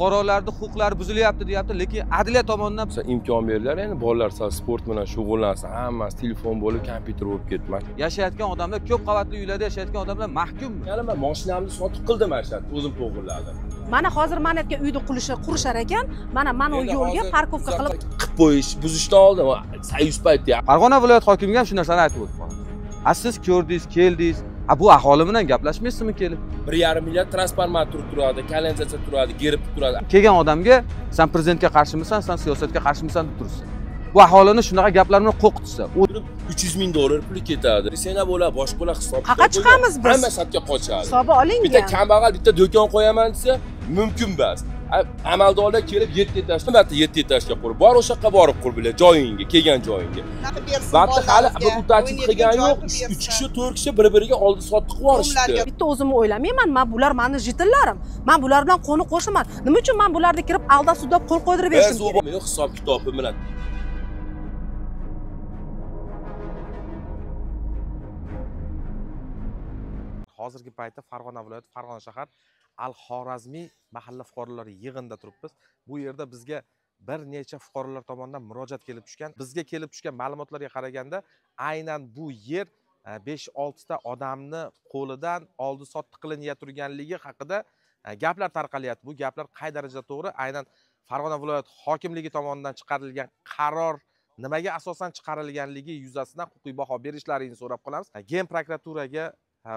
Fuqarolarning huquqlari buzilyapti deyapti, lekin adliya tomonidan imkon beringlar, endi bolalar sport bilan shug'ullansin, hammasi telefon bo'lib, kompyuter bo'lib ketmadi. yashayotgan odamlar, ko'p qavatli uylarda yashayotgan odamlar mahkummi? Yana men mashinamni sotib qildim ashad, o'zim to'g'irladim. Mana hozir mana yerga uyni qurishar ekan, mana u yo'lga parkovka qilib qo'yish, buzishdan oldin sayus paytda. Farg'ona viloyat hokimiga ham shu narsani aytib o'tdim. Siz ko'rdingiz, keldingiz, bu aholi bilan gaplashmaysizmi kelib? 1,5 milliard transformator turadi, kanalizatsiya turadi, gerib turadi. Kelgan odamga sen prezidentga qarshimisan, sen siyosatga qarshimisan deb turibsan. Bu aholini shunaqa gaplar bilan qo'rqitsa, $300 ming puli ketadi. Sena bo'lar, boshqa hisob. Qayerga chiqamiz biz? Hamma chatga qochadi. Hisobi olingan. Bitta kambag'al bitta do'kon qo'yaman desa, mumkin emas. Amaldorlar kelib 7 etajni, albatta 7 etajga qurib, bor o'sha yoqqa borib qur bilan joyingga, kelgan joyingga. Albatta hali bu ta'til qilgan yo'q. 3 kishi, 4 kishi bir-biriga oldi sotdi qilib yuborishdi. Bitta o'zimni o'ylamayman, men bular meni jitillarim. Men bular bilan qo'ni qo'shaman. Nima uchun men bularga kirib aldab-sudab qo'l qo'ydirib berishim kerak? Yo'q, hisob kitobi bilan. Hozirgi paytda Farg'ona viloyati, Farg'ona shahar Al-Xorazmiy mahalla fuqarolari yig'inida turibmiz. Bu yerda bizga bir necha fuqarolar tomonidan murojaat kelib tushgan. Bizga kelib tushgan ma'lumotlarga qaraganda, aynan bu yer 5-6 ta odamni qo'lidan oldi sotdi qilinayotib turganligi haqida gaplar tarqalyapti. Bu gaplar qay darajada to'g'ri? Aynan Farg'ona viloyat hokimligi tomonidan chiqarilgan qaror nimaga asosan chiqarilganligi yuzasidan huquqiy baho berishlarini so'rab qolamiz. Gen prokuraturaga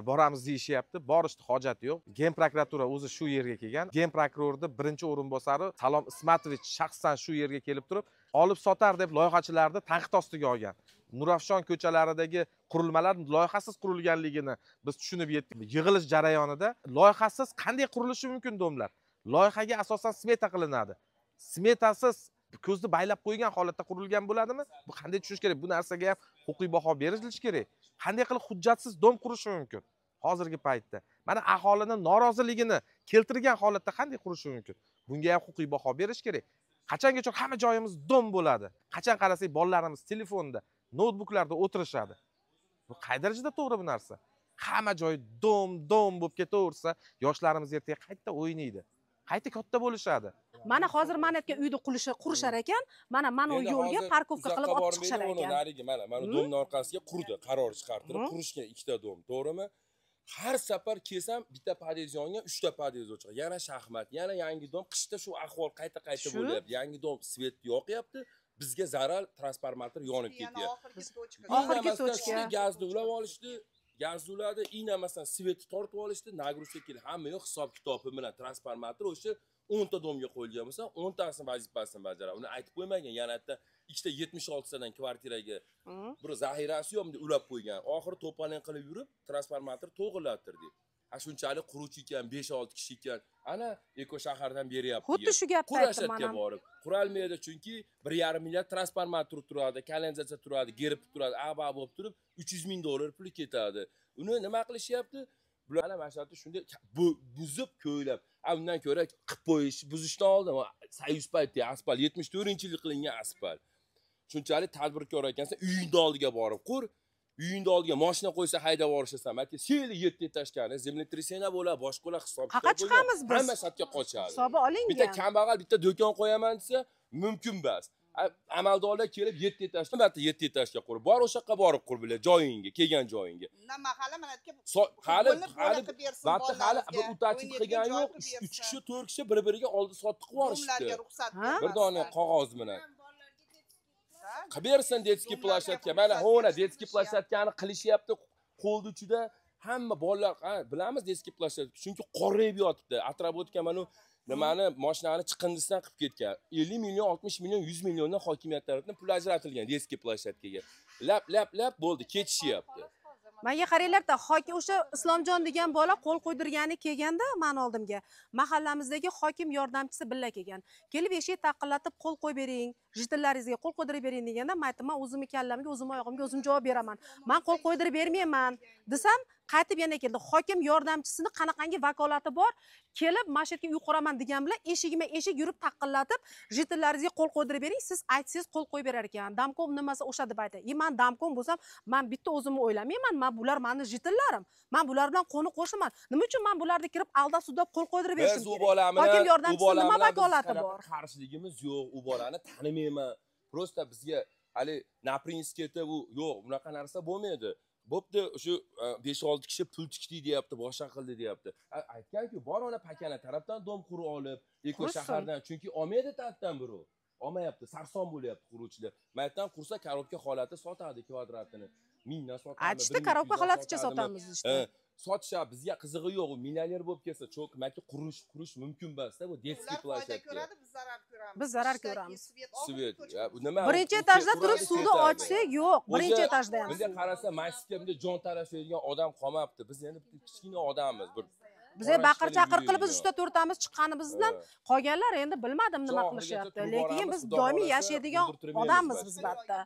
boramiz deyishyapti. Borishni hojati yo'q. Gen prokuratura o'zi shu yerga kelgan. Gen prokurorning birinchi o'rinbosari Salom Ismatovich shaxsan shu yerga kelib turib, olib sotar deb loyihachilarni tanqid ostiga olgan. Nurafshon ko'chalaridagi qurilmalar loyihasiz qurilganligini biz tushunib yetdik. Yig'ilish jarayonida loyihasiz qanday qurilishi mumkin domlar? Loyihaga asosan smeta qilinadi. Smetasiz ko'zni baylab qo'ygan holatda qurilgan bo'ladimi? Bu qanday tushunish kerak? Bu narsaga ham huquqiy baho berilishi kerak. Qanday qilib hujjatsiz dom qurishi mumkin? Hozirgi paytda mana aholining noroziligini keltirgan holatda qanday qurishi mumkin? Bunga ham huquqiy baho berish kerak. Qachongacha hamma joyimiz dom bo'ladi? Qachon qarasak bolalarimiz telefonda, noutbuklarda o'tirishadi. Bu qay darajada to'g'ri bu narsa? Hamma joy dom bo'lib ketaversa, yoshlarimiz ertaga qayta o'ynaydi. Qayta katta bo'lishadi. Mana hozir mana yerga uyni qurishar ekan, mana u yo'lga parkovka qilib olib chiqishar ekan. Mana domni orqasiga qurdi, qaror chiqartirib, qurishgan 2 ta dom, to'g'rimi? Har safar kelsam bitta podez yongan, 3 ta podez o'chiq. Yana shaxmat, yana yangi dom, qishda shu ahvol qayta bo'lyapti. Yangi dom svet yoqyapti, bizga zarar, transformator yonib ketyapti. Oxirgi tochka. Gazni ulab olishdi. Gaz uladi, masalan, svetni tortib olishdi, nagruzka keldi. Hamma yo'q, hisob kitobi bilan transformator o'sha 10 ta domga qo'yilgan bo'lsa, 10 tasini vazifasini bajaradi. Uni aytib qo'ymagan, yana bitta ikkita 76 tadan kvartiraga bir zahirasi yo'q, bunday ulab qo'ygan. Oxiri to'polon qilib yurib, transformator to'g'irlattirdik. Shunchalik quruvchi ekan, 5-6 kishi ekan. Ana Eko shahardan beryapti. Xuddi shu gapni aytdim mana. Borib, qurolmaydi chunki 1,5 milliard transformator turadi, kanalizatsiya turadi, gerib turadi, bo'lib turib $300 ming puli ketadi. Uni nima qilishyapti? Bular mana shu shunday buzib ko'ylab, undan ko'ra qilib qo'yish, buzishdan oldin sayus paytda asfalt 74-yilda qilingan asfalt. Shunchalik tadbirkor ekansan, uyingni oldiga borib qur. Uyingni oldiga mashina qo'ysa haydab yuborishasan. Balki seli 7 etajkani, zemletraseniya bo'lar, boshqalar hisob kitob qayerga chiqamiz biz? Hamma chatga qochadi. Hisobi olingan. Bitta kambag'al bitta do'kon qo'yaman desa, mumkin emas. Amaldorlar kelib 7 etajni, albatta 7 etajga qurib, bor o'sha yoqqa borib qur bilan joyingga, kelgan joyingga. Mahalla mana yerga hali bu ta'til qilgan yo'q. 3 kishi, 4 kishi bir-biriga oldi sotdi qilib yuborishdi. Bir dona qog'oz bilan. Qabersin detskiy plashatka. Mana hona detskiy plashatkani qilishyapti qo'lda ichida. Hamma bolalar, bilamiz detskiy plashatka. Chunki qorayib yotibdi. Atrobotga mana nimani mashinani chiqindisidan qilib ketgan. 50 million, 60 million, 100 milliondan hokimiyat tomonidan pul ajratilgan detskiy plashatkaga. Lap bo'ldi, ketishyapti. Menga qaranglar-da, hokim o'sha Islomjon degan bola qo'l qo'ydirgani kelganda, men oldimga mahallamizdagi hokim yordamchisi billa kelgan. Kelib eshik taqillatib qo'l qo'y bering, jitillaringizga qo'l qo'ydirib bering deganda, men aytdim, men o'zimni kallamga, o'zim oyog'imga o'zim javob beraman. Men qo'l qo'ydirib bermayman desam, qaytib yana keldi. Hokim yordamchisini qanaqangi vakolati bor, kelib mana shu yerga uy quraman degan bilan eshigima eshik yurib taqillatib, jitillaringizga qo'l qo'ydirib bering, siz aytsangiz qo'l qo'yib berar ekan. Damkom nimasi o'sha deb aytadi. Men damkom bo'lsam, men bitta o'zimni o'ylamayman, men bular meni jitillarim. Men bular bilan qo'ni qo'shiman. Nima uchun men bularni kirib aldab sudab qo'l qo'ydirib berishim Biz u kerak? bola Hokim bilan yordamchisi nima vakolati bor? Qarshiligimiz yo'q, u bolani tanimayman. Prosta bizga hali na prinsipda bu yo'q, bunaqa narsa bo'lmaydi. Bo'pti, shu 5-6 kishi pul tikdi deyapti, boshqa qildi deyapti. Aytganki, bor ona pakana tarafdan dom qurib olib, eko shahardan, chunki olmaydi ta'tdan birov. Olmayapti, sarson bo'lyapti quruvchilar. Maytdan qursa korobka holati sotadi kvadratini. Mingdan sotamiz. Aytishdi, korobka holaticha sotamiz işte. Sotishab bizga qizig'i yo'q, millioner bo'lib kelsa, cho'kmaki qurish mumkin emasda, bu detskiy plashatka. Biz zarar ko'ramiz. Svet. Nima? Birinchi etajda turib suvni ochsak, yo'q, birinchi etajda ham. Bizga qarasa, masjidga bunday jon tarashlaydigan odam qolmabdi. Biz endi kichkina odammiz, bir Bizga baqir-chaqir qilib biz 3-4tamiz chiqqanimiz bilan qolganlar endi bilmadim nima qilishyapti. Lekin biz doimiy yashaydigan odammiz biz batda.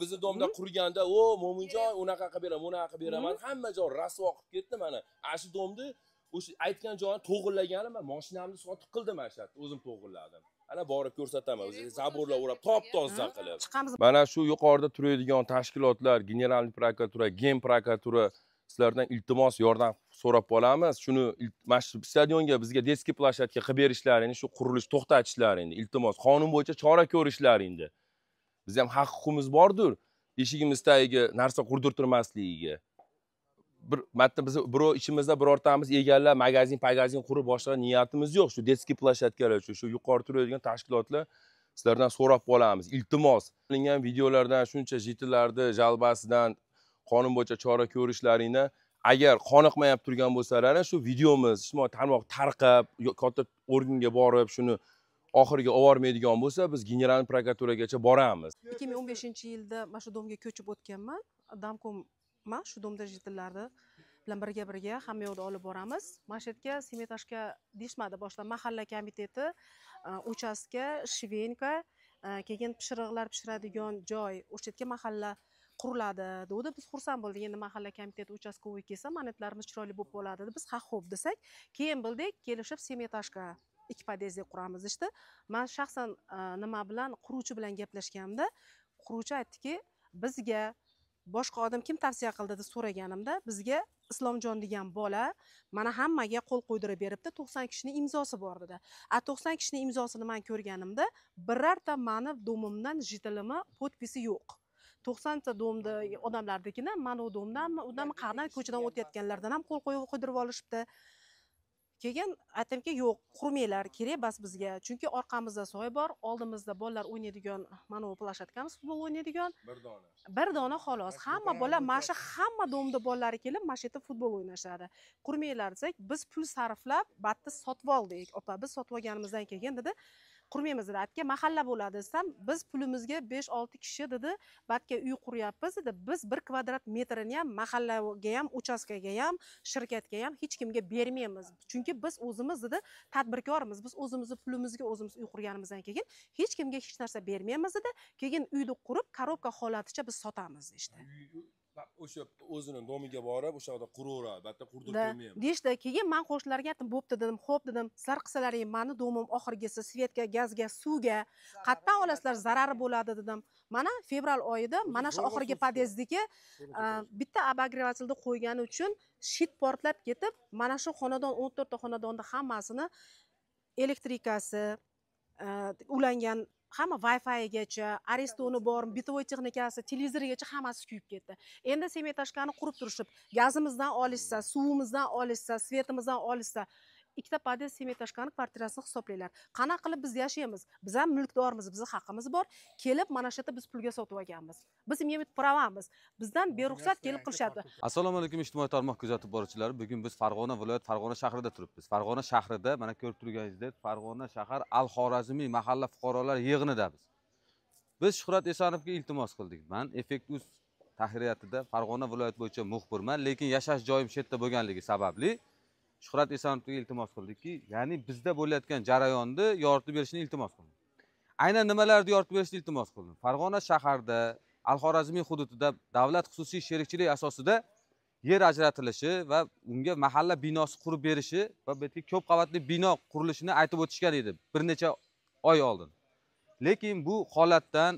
Bizni domda qurganda, Mo'minjon unaqa qilib beraman, unaqa qilib beraman, hamma joy rasvo qilib ketdi mana. Shu domni o'sha aytgan joyini to'g'irlaganim, men mashinamni sotib qildim ashat, o'zim to'g'irladim. Ana borib ko'rsataman, o'zi zaborlar o'rab, top-toza qilib. Chiqamiz. Mana shu yuqorida turadigan tashkilotlar, General prokuratura, Gen prokuratura sizlardan iltimos yordam so'rab qolamiz. Shuni stadionga bizga detskiy plashatka qilib berishlarini, shu qurilish to'xtatishlarini iltimos, qonun bo'yicha chora ko'rishlarini. Biz ham haq-huquqimiz bordir. Eshigimiz tagiga narsa qurdirtirmasligiga. Bir marta biz birov ichimizda birortamiz egallab magazin qurib boshqa niyatimiz yo'q. Shu detskiy plashatkalar, shu yuqori turadigan tashkilotlar sizlardan so'rab qolamiz. Iltimos, qilingan videolardan shuncha jitillarni jalbasidan qonun bo'yicha chora ko'rishlarini, agar qoniqmayib turgan bo'lsalar, shu videomiz ijtimoiy tarmoq tarqab, katta organga borib, shuni oxiriga olmaydigan bo'lsa, biz General prokuraturagacha boramiz. 2015-yilda mana shu domga ko'chib o'tganman. Damkom shu domda jitillarni bilan birga hamma yoqda olib boramiz. Mana shu yerga smetashka deyishmadi boshida, mahalla komiteti, uchastka, shvenka, keyin pishiriqlar pishiradigan joy, o'sha yerga mahalla quriladi dedi. Biz xursand bo'ldik. Endi mahalla komiteti uchastkovoy kelsa, manetlarimiz chiroyli bo'lib bo'ladi deb biz xo'p desak, keyin bildik, kelishib smetashka 2 podyezdga quramiz işte. Men shaxsan nima bilan quruvchi bilan gaplashganimda, quruvchi aytdiki, bizga boshqa odam kim tavsiya qildi deb so'raganimda, bizga Islomjon degan bola mana hammaga qo'l qo'ydirib beribdi, 90 kishining imzosi bor dedi. 90 kishining imzosini men ko'rganimda, birorta meni domimdan jitilimi podpisi yo'q. 90 ta domda odamlardagina mana u domdan, undan qayerdan ko'chadan o'tayotganlardan ham qo'l qo'ydirib olishibdi. Keyin aytdimki, yo'q, qurmanglar, kerak bas bizga. Chunki orqamizda soy bor, oldimizda bolalar o'ynaydigan, mana bu plashatkamiz, futbol o'ynaydigan. Bir dona xolos. Hamma bola, mana hamma domda bolalari kelib, mana shu yerda futbol o'ynashadi. Qurmanglar desak, biz pul sarflab, batda sotib oldik. Opa, biz sotib olganimizdan keyin dedi, qurmaymiz dedi. Atga mahalla bo'ladi desam, biz pulimizga 5-6 kishi dedi, batga uy quryapmiz dedi. Biz 1 kvadrat metrini ham mahallaga ham, uchastkaga ham, shirkatga ham hech kimga bermaymiz. Chunki biz o'zimiz dedi, tadbirkormiz. Biz o'zimizni pulimizga o'zimiz uy qurganimizdan keyin hech kimga hech narsa bermaymiz dedi. Keyin uyni qurib, korobka holaticha biz sotamiz işte. O'sha o'zini nomiga borib, o'sha yerda quraveradi, albatta qurdirmayman. Deyishdi, keyin men qo'shnilarga aytdim, bo'pti dedim, xo'p dedim, sizlar qilsalaring, meni domim oxirgisi svetga, gazga, suvga qatdan olasizlar, zarari bo'ladi dedim. Mana fevral oyida mana shu oxirgi podyezdagi bitta obogrevatilni qo'ygani uchun shit portlab ketib, mana shu xonadon 14 ta xonadonda hammasini elektrikasi ulangan, hamma Wi-Fi'gacha, arestoni bor, bitovoy texnikasi, televizorigacha hammasi kuyib ketdi. Endi semetashkani qurib turishib, gazimizdan olishsa, suvimizdan olishsa, svetimizdan olishsa, ikkita podyezd semetashkani kvartirasini hisoblanglar. Qanaqa qilib biz yashaymiz? Biz ham mulkdormiz, bizning haqqimiz bor. Kelib mana shu yerda biz pulga sotib olganmiz. Biz imyet pravamiz. Bizdan beruxsat kelib qilishadi. Assalomu alaykum ijtimoiy tarmoq kuzatib boruvchilari. Bugun biz Farg'ona viloyat Farg'ona shahrida turibmiz. Farg'ona shahrida mana ko'rib turganingizdek, Farg'ona shahar Al-Xorazmiy mahalla fuqarolar yig'inidamiz. Biz Shuhrat Esonovga iltimos qildik. Men Effekt.uz tahririyatida Farg'ona viloyat bo'yicha muxbirman, lekin yashash joyim shu yerda bo'lganligi sababli Shuhrat Esonovga iltimos qildikki, ya'ni bizda bo'layotgan jarayonni yoritib berishni iltimos qildim. Aynan nimalarni yoritib berishni iltimos qildim? Farg'ona shaharda, Al-Xorazmiy hududida davlat xususiy sherikchilik asosida yer ajratilishi va unga mahalla binosi qurib berishi va bu yerga ko'p qavatli bino qurilishini aytib o'tishgan edi bir necha oy oldin. Lekin bu holatdan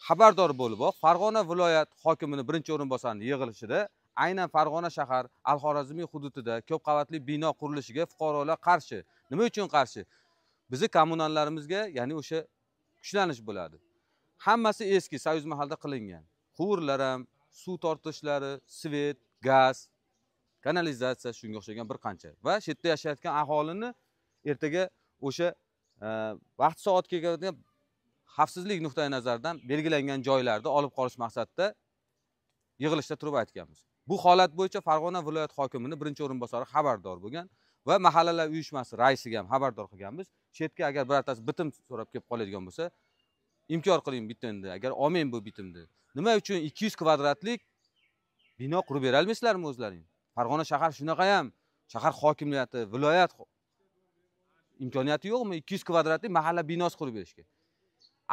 xabardor bo'lib, Farg'ona viloyat hokimining birinchi o'rinbosarining yig'ilishida aynan Farg'ona shahar Al-Xorazmiy hududida ko'p qavatli bino qurilishiga fuqarolar qarshi. Nima uchun qarshi? Bizi kommunallarimizga, ya'ni o'sha kuchlanish bo'ladi. Hammasi eski, Soyuz mahalda qilingan. Quvurlar ham, suv tortishlari, svet, gaz, kanalizatsiya shunga o'xshagan bir qancha. Va shu yerda yashayotgan aholini ertaga o'sha vaqt soat kelganda xavfsizlik nuqtai nazaridan belgilangan joylarda olib qolish maqsadida yig'ilishda turib aytganmiz. Bu holat bo'yicha Farg'ona viloyat hokimining birinchi o'rinbosari xabardor bo'lgan va mahallalar uyushmasi raisiga ham xabardor qilganmiz. Shu yerga agar birortasi bitim so'rab kelib qoladigan bo'lsa, imkon qiling bitimni, agar olmang bu bitimni. Nima uchun 200 kvadratlik bino qurib bera olmaysizlarmi o'zlaring? Farg'ona shahar shunaqa ham, shahar hokimiyati, viloyat imkoniyati yo'qmi 200 kvadratlik mahalla binosi qurib berishga?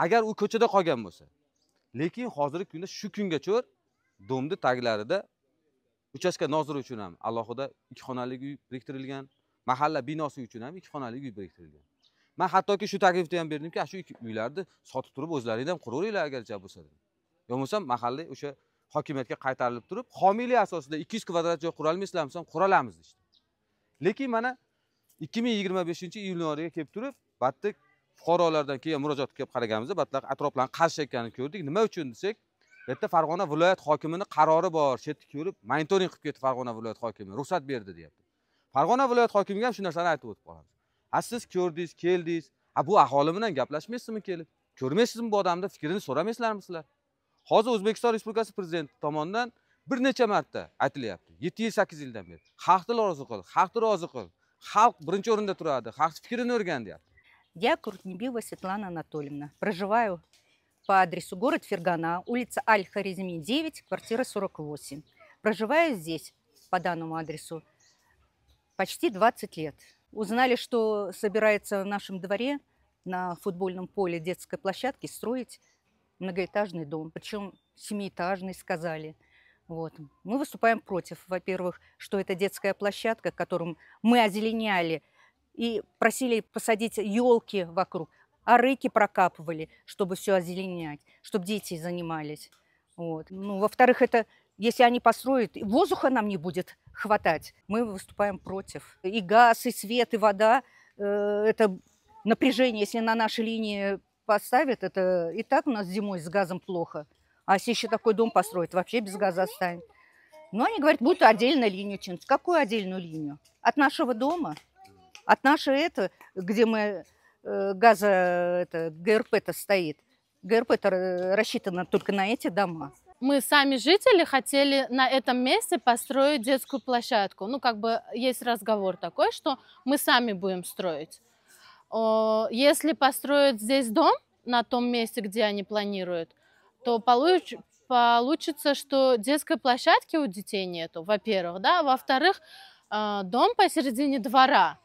Agar u ko'chada qolgan bo'lsa, lekin hozirgi kunda shu kungacha domni taglarida uchastka noziri uchun ham alohida 2 xonali uy biriktirilgan, mahalla binosi uchun ham 2 xonali uy biriktirilgan. Men hattoki shu taklifni ham berdimki, shu uylarni sotib turib o'zlaringiz ham quraveringlar agarcha bo'lsa. Yo'qsa mahalliy o'sha hokimiyatga qaytarilib turib, homiylik asosida 200 kvadrat joy qura olmaysizlarmi, qurolamiz işte. Lekin mana 2025-iyul oyida kelib turib, battik fuqarolardan keyin murojaat qilib qaraganimizda batlar atroflarni qarshayotganini ko'rdik. Nima uchun desak, bu yerda Farg'ona viloyat hokimining qarori bor, chetga ko'rib, monitoring qilib ketdi Farg'ona viloyat hokimi, ruxsat berdi deyapti. Farg'ona viloyat hokimiga ham shu narsani aytib o'tib qolamiz. Siz ko'rdingiz, keldingiz, bu aholi bilan gaplashmaysizmi kelib? Ko'rmaysizmi bu odamning fikrini so'ramaysizlarmi sizlar? Hozir O'zbekiston Respublikasi prezidenti tomonidan bir necha marta aytilyapti. 7-8 yildan beri. Xalqni rozi qil, xalqni rozi qil. Xalq birinchi o'rinda turadi, xalq fikrini o'rgan deyapti. Я Крутнебиева Светлана Анатольевна. Проживаю по адресу город Фергана, улица Аль-Хорезми, 9, квартира 48. Проживаю здесь по данному адресу почти 20 лет. Узнали, что собирается в нашем дворе на футбольном поле детской площадки строить многоэтажный дом. Причем 7-этажный, сказали. Вот. Мы выступаем против, во-первых, что это детская площадка, которую мы озеленяли, и просили посадить елки вокруг, арыки прокапывали, чтобы все озеленять, чтобы дети занимались. Вот. Ну, во-вторых, это если они построят, воздуха нам не будет хватать. Мы выступаем против. И газ, и свет, и вода, это напряжение, если на нашей линии поставят, это и так у нас зимой с газом плохо. А если еще такой дом построить, вообще без газа останет. Но они говорят, будет отдельная линия чинить. Какую отдельную линию? От нашего дома? От нашей где мы ГРП-то стоит. ГРП-то рассчитано только на эти дома. Мы сами жители хотели на этом месте построить детскую площадку. Ну, как бы есть разговор такой, что мы сами будем строить. Если построить здесь дом на том месте, где они планируют, то получится, что детской площадки у детей нету, во-первых, да, во-вторых, дом посередине двора.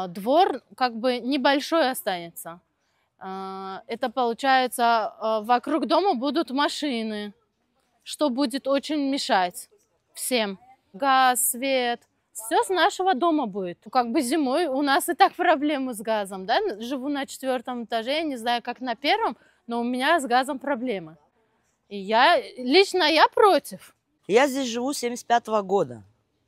Двор как бы небольшой останется. Это получается, вокруг дома будут машины, что будет очень мешать всем. Газ, свет, все с нашего дома будет. Как бы зимой у нас и так проблемы с газом, да? Живу на 4-м этаже, я не знаю, как на 1-м, но у меня с газом проблемы. И лично я против. Я здесь живу с 75-го года.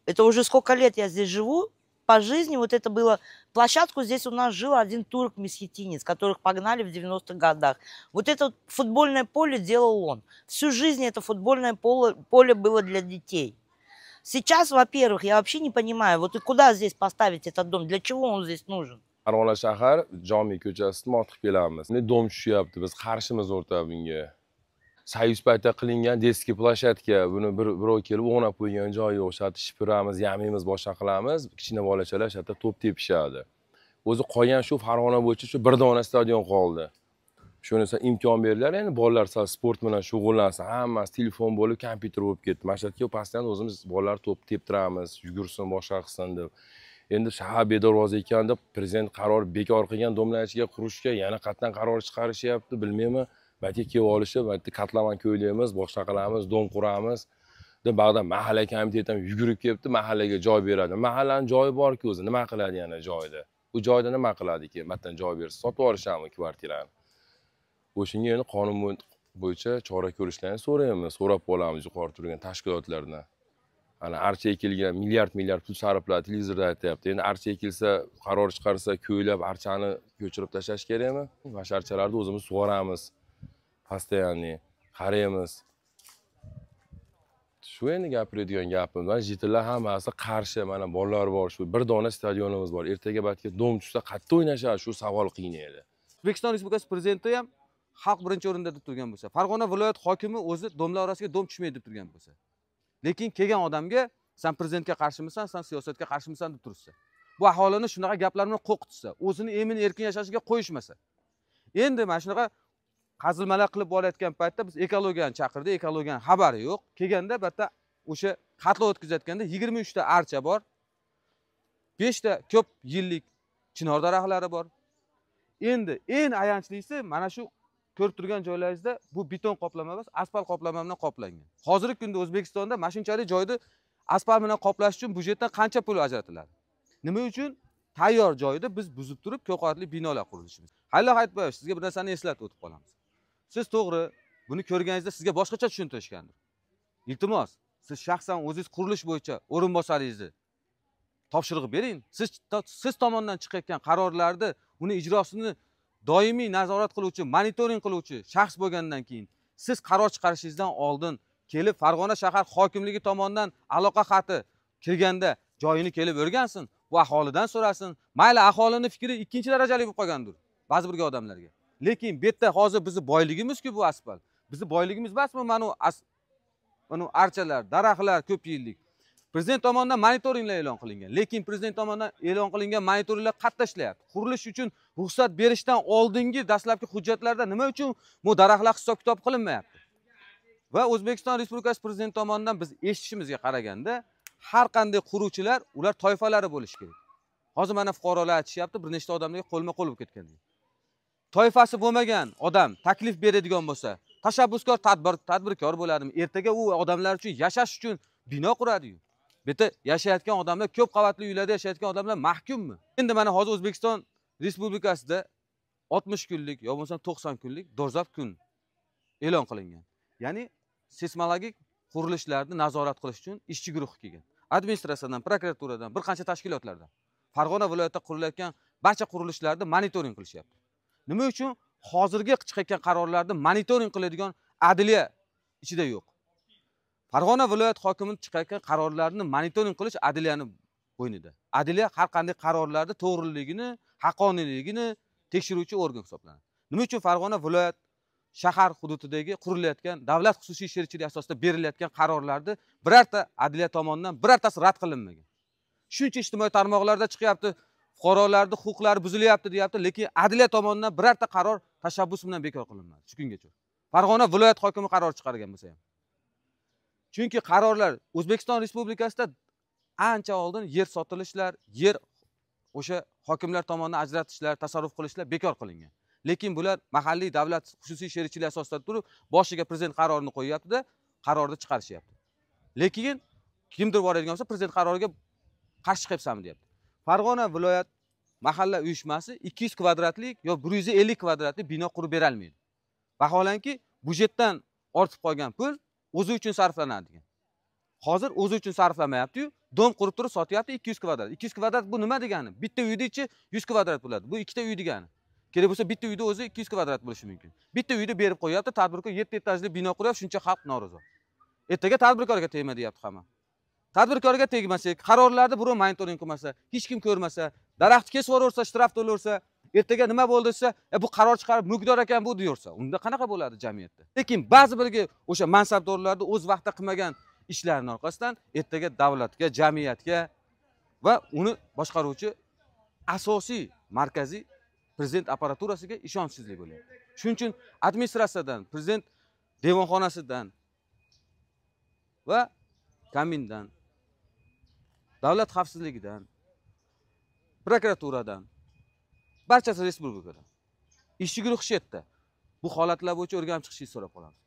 Это уже сколько лет я здесь живу. По жизни вот это было... Площадку здесь у нас жил один турок-месхетинец, которых погнали в 90-х годах. Вот это футбольное поле делал он. Всю жизнь это футбольное поле было для детей. Сейчас, во-первых, я вообще не понимаю, вот и куда здесь поставить этот дом, для чего он здесь нужен? Farg'ona shahar Jomiy ko'chasida motib kelamiz. Dom tushyapti, biz qarshimiz o'rta bunga. Soyuz paytida qilingan детский площадка, buni birov kelib o'nab qo'ygan joyi o'xshatib shipiramiz, yamaymiz, boshqa qilamiz. Kichkina bolachalar shu yerda to'p tepishadi. O'zi qolgan shu Farg'ona bo'yicha shu bir dona stadion qoldi. Shunisi imkon beringlar, endi bolalar sport bilan shug'ullansin, hammasi telefon bo'lib, kompyuter bo'lib ketdi. Mana shu yerga pasdan o'zimiz bolalar to'p teptiramiz, yugursin, boshqa qilsin deb. Endi shahar bedorvoz ekan deb prezident qaror bekor qilgan domlar ichiga qurishga yana qatdan qaror chiqarishyapti, bilmayman. Balki kelib olishib, balki katlaman ko'ylaymiz, boshqa qilamiz, dom quramiz. Bag'da mahalla komiteti ham yugurib kelibdi, mahallaga joy beradi. Mahallani joyi bor-ku o'zi, nima qiladi yana joyda? Bu joyda nima qiladiki, mattan joy bersa sotib olishami kvartirani? O'shunga endi qonun bo'yicha chora ko'rishlarini so'raymiz, so'rab qolamiz yuqori turgan tashkilotlardan. Ana archa ekilgan milliard pul sarfladi, televizorda aytyapti. Endi archa ekilsa, qaror chiqarsa, ko'ylab archani ko'chirib tashlash kerakmi? Hasharchalarni o'zimiz sug'oramiz. Постоянный qaraymiz. Shu endi gapiradigan gapim. Mana jitillar hammasi qarshi, mana bolalar bor, shu bir dona stadionimiz bor. Ertaga balki dom tushsa qayerda o'ynashadi, shu savol qiynaydi. O'zbekiston Respublikasi prezidenti ham xalq birinchi o'rinda deb turgan bo'lsa, Farg'ona viloyat hokimi o'zi domlar orasiga dom tushmaydi deb turgan bo'lsa, lekin kelgan odamga sen prezidentga qarshimisan, sen siyosatga qarshimisan deb tursa, bu aholini shunaqa gaplar bilan qo'rqitsa, o'zini emin erkin yashashiga qo'yishmasa, endi mana shunaqa qazilmalar qilib borayotgan paytda biz ekologiyani chaqirdik, ekologiyaning xabari yo'q. Kelganda bitta o'sha qatla o'tkazayotganda 23 ta archa bor, 5 ta ko'p yillik chinor daraxtlari bor. Endi eng ayanchlisi mana shu ko'rib turgan joylaringizda bu beton qoplama emas, asfalt qoplama bilan qoplangan. Hozirgi kunda O'zbekistonda mana shunchalik joyni asfalt bilan qoplash uchun byudjetdan qancha pul ajratiladi? Nima uchun? Tayyor joyda biz buzib turib ko'p qavatli binolar qurilishimiz. Hali aytmayman, sizga bir narsani eslatib o'tib qolamiz. Siz to'g'ri, buni ko'rganingizda sizga boshqacha tushuntirishgandir. Iltimos, siz shaxsan o'zingiz qurilish bo'yicha o'rinbosaringizni topshirib bering. Siz tomonidan chiqayotgan qarorlarni, uni ijrosini doimiy nazorat qiluvchi, monitoring qiluvchi shaxs bo'lgandan keyin siz qaror chiqarishingizdan oldin kelib Farg'ona shahar hokimligi tomonidan aloqa xati kelganda joyini kelib o'rgansin, bu aholidan so'rasin. Mayli aholining fikri ikkinchi darajali bo'lib qolgandir ba'zi bir odamlarga. Lekin bu yerda hozir bizni boyligimiz-ku bu asfalt. Bizni boyligimiz emasmi mana archalar, daraxtlar ko'p yillik. Prezident tomonidan monitoringlar e'lon qilingan. Lekin prezident tomonidan e'lon qilingan monitoringlar qayerda ishlayapti? Qurilish uchun ruxsat berishdan oldingi dastlabki hujjatlarda nima uchun bu daraxtlar hisob-kitob qilinmayapti? Va O'zbekiston Respublikasi prezidenti tomonidan biz eshitishimizga qaraganda, har qanday quruvchilar, ular toifalari bo'lishi kerak. Hozir mana fuqarolar aytishyapti, bir nechta odamlarga qo'lma-qo'l bo'lib ketgan. Toifasi bo'lmagan odam taklif beradigan bo'lsa, tashabbuskor tadbirkor bo'ladimi? Ertaga u odamlar uchun yashash uchun bino quradi-yu. Bu yerda yashayotgan odamlar, ko'p qavatli uylarda yashayotgan odamlar mahkummi? Endi mana hozir O'zbekiston Respublikasida 60 kunlik yo bo'lmasa 90 kunlik dolzarb kun e'lon qilingan. Ya'ni seysmologik qurilishlarni nazorat qilish uchun ishchi guruh kelgan. Administratsiyadan, prokuraturadan, bir qancha tashkilotlardan Farg'ona viloyatida qurilayotgan barcha qurilishlarni monitoring qilishyapti. Nima uchun? Hozirgi chiqayotgan qarorlarni monitoring qiladigan adliya ichida yo'q. Farg'ona viloyat hokimi chiqayotgan qarorlarni monitoring qilish adliyani bo'ynida. Adliya har qanday qarorlarni to'g'riligini, haqqoniyligini tekshiruvchi organ hisoblanadi. Nima uchun Farg'ona viloyat shahar hududidagi qurilayotgan davlat xususiy sherikchiligi asosida berilayotgan qarorlarni birorta adliya tomonidan birortasi rad qilinmagan. Shuncha ijtimoiy tarmoqlarda chiqyapti, fuqarolarning huquqlari buzilyapti deyapti, lekin adliya tomonidan birorta qaror tashabbus bilan bekor qilinmadi shu kungacha. Farg'ona viloyat hokimi qaror chiqargan bo'lsa ham. Chunki qarorlar O'zbekiston Respublikasida ancha oldin yer sotilishlar, yer o'sha hokimlar tomonidan ajratishlar, tasarruf qilishlar bekor qilingan. Lekin bular mahalliy davlat xususiy sherikchilik asosida turib, boshiga prezident qarorini qo'yapti-da, qarorni chiqarishyapti. Lekin kimdir boradigan bo'lsa, prezident qaroriga qarshi chiqyapsanmi deyapti. Farg'ona viloyat mahalla uyushmasi 200 kvadratlik yo 150 kvadratlik bino qurib bera olmaydi. Vaholanki budjetdan ortib qolgan pul o'zi uchun sarflanadi degan. Hozir o'zi uchun sarflamayapti-yu, dom qurib turib sotyapti 200 kvadrat. 200 kvadrat bu nima degani? Bitta uyning ichi 100 kvadrat bo'ladi. Bu ikkita uy degani. Kerak bo'lsa bitta uyda o'zi 200 kvadrat bo'lishi mumkin. Bitta uyda berib qo'yapti, tadbirkor 7 etajli bino quryapti, shuncha xalq norozi. Ertaga tadbirkorga tegma deyapti hamma. Tadbirkorga tegmasa, qarorlarni birov monitoring qilmasa, hech kim ko'rmasa, daraxt kesib yuborsa, shtraf to'larsa, ertaga nima bo'ldi desa, bu qaror chiqarib mulkdor ekan bu deyursa, unda qanaqa bo'ladi jamiyatda? Lekin ba'zi birga o'sha mansabdorlarni o'z vaqtida qilmagan ishlarining orqasidan ertaga davlatga, jamiyatga va uni boshqaruvchi asosiy markaziy prezident apparaturasiga ishonchsizlik bo'ladi. Shuning uchun administratsiyadan, prezident devonxonasidan va Kamindan, davlat xavfsizligidan, prokuraturadan, barchasi respublikadan ishchi guruh shetda bu holatlar bo'yicha o'rganib chiqishni so'rab qolamiz.